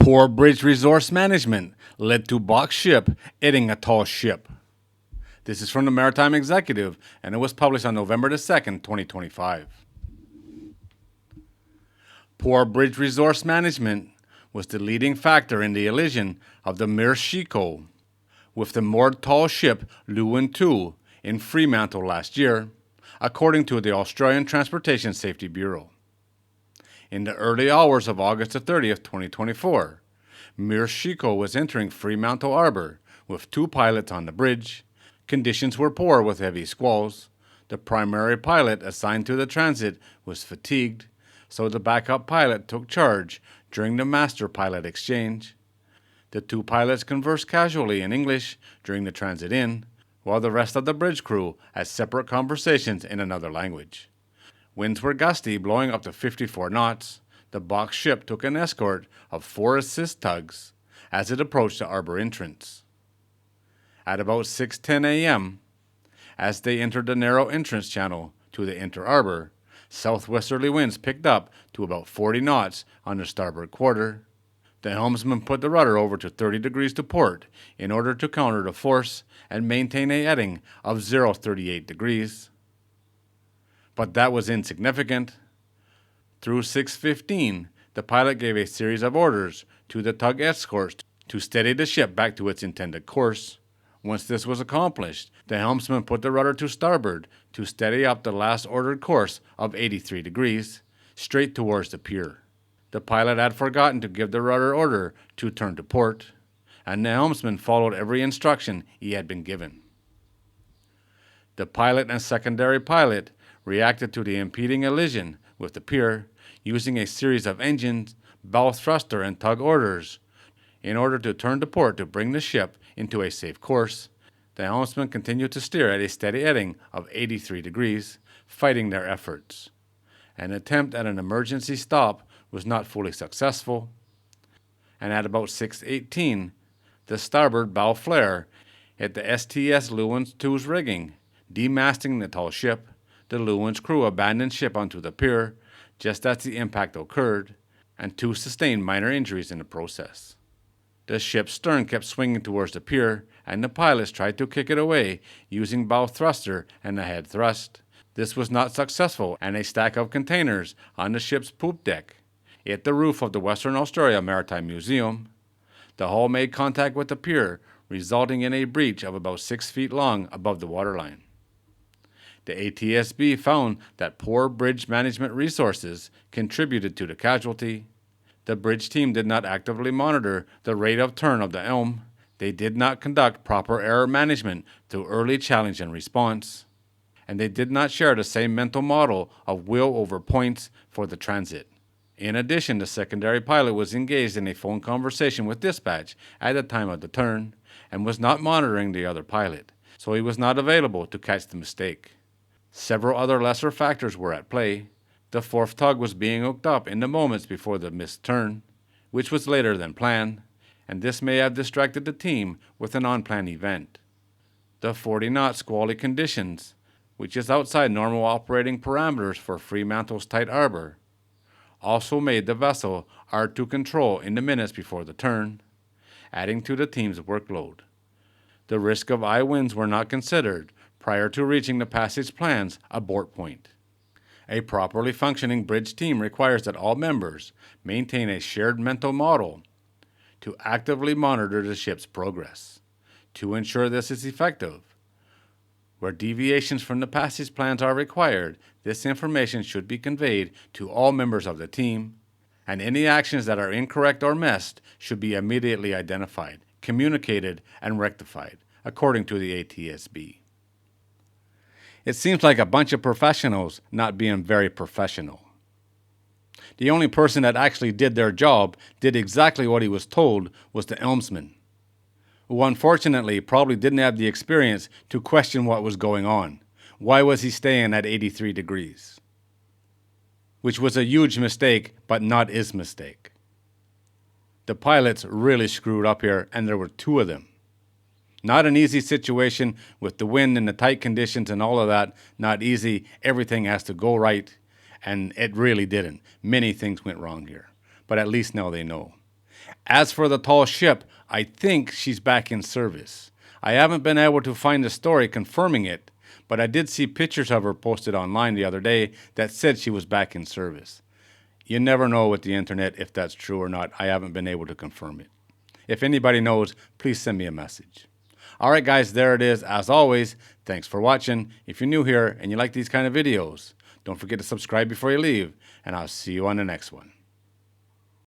Poor bridge resource management led to Boxship hitting a tall ship. This is from the Maritime Executive, and it was published on November the 2nd, 2025. Poor bridge resource management was the leading factor in the collision of the Mirshiko with the moored tall ship Lewin II in Fremantle last year, according to the Australian Transportation Safety Bureau. In the early hours of August 30th, 2024, Mirshiko was entering Fremantle Harbor with two pilots on the bridge. Conditions were poor with heavy squalls. The primary pilot assigned to the transit was fatigued, so the backup pilot took charge during the master pilot exchange. The two pilots conversed casually in English during the transit in, while the rest of the bridge crew had separate conversations in another language. Winds were gusty, blowing up to 54 knots. The box ship took an escort of 4 assist tugs as it approached the harbor entrance. At about 6:10 a.m., as they entered the narrow entrance channel to the inter-harbor, southwesterly winds picked up to about 40 knots on the starboard quarter. The helmsman put the rudder over to 30 degrees to port in order to counter the force and maintain a heading of 0.38 degrees. But that was insignificant. Through 6:15, the pilot gave a series of orders to the tug escorts to steady the ship back to its intended course. Once this was accomplished, the helmsman put the rudder to starboard to steady up the last ordered course of 83 degrees, straight towards the pier. The pilot had forgotten to give the rudder order to turn to port, and the helmsman followed every instruction he had been given. The pilot and secondary pilot reacted to the impeding collision with the pier using a series of engines, bow thruster, and tug orders in order to turn to port to bring the ship into a safe course. The helmsman continued to steer at a steady heading of 83 degrees, fighting their efforts. An attempt at an emergency stop was not fully successful, and at about 6:18, the starboard bow flare hit the STS Lewin II's rigging, demasting the tall ship. The Lewin's crew abandoned ship onto the pier just as the impact occurred, and 2 sustained minor injuries in the process. The ship's stern kept swinging towards the pier, and the pilots tried to kick it away using bow thruster and a head thrust. This was not successful, and a stack of containers on the ship's poop deck hit the roof of the Western Australia Maritime Museum. The hull made contact with the pier, resulting in a breach of about 6 feet long above the waterline. The ATSB found that poor bridge management resources contributed to the casualty. The bridge team did not actively monitor the rate of turn of the helm. They did not conduct proper error management through early challenge and response. And they did not share the same mental model of wheel over points for the transit. In addition, the secondary pilot was engaged in a phone conversation with dispatch at the time of the turn and was not monitoring the other pilot, so he was not available to catch the mistake. Several other lesser factors were at play. The 4th tug was being hooked up in the moments before the missed turn, which was later than planned, and this may have distracted the team with an unplanned event. The 40-knot squally conditions, which is outside normal operating parameters for Fremantle's tight harbor, also made the vessel hard to control in the minutes before the turn, adding to the team's workload. The risk of high winds were not considered prior to reaching the passage plan's abort point. A properly functioning bridge team requires that all members maintain a shared mental model to actively monitor the ship's progress. To ensure this is effective, where deviations from the passage plans are required, this information should be conveyed to all members of the team, and any actions that are incorrect or missed should be immediately identified, communicated, and rectified, according to the ATSB. It seems like a bunch of professionals not being very professional. The only person that actually did their job, did exactly what he was told, was the helmsman, who unfortunately probably didn't have the experience to question what was going on. Why was he staying at 83 degrees? Which was a huge mistake, but not his mistake. The pilots really screwed up here, and there were 2 of them. Not an easy situation with the wind and the tight conditions and all of that. Not easy. Everything has to go right. And it really didn't. Many things went wrong here. But at least now they know. As for the tall ship, I think she's back in service. I haven't been able to find a story confirming it, but I did see pictures of her posted online the other day that said she was back in service. You never know with the internet if that's true or not. I haven't been able to confirm it. If anybody knows, please send me a message. All right, guys, there it is. As always, thanks for watching. If you're new here and you like these kind of videos, don't forget to subscribe before you leave, and I'll see you on the next one.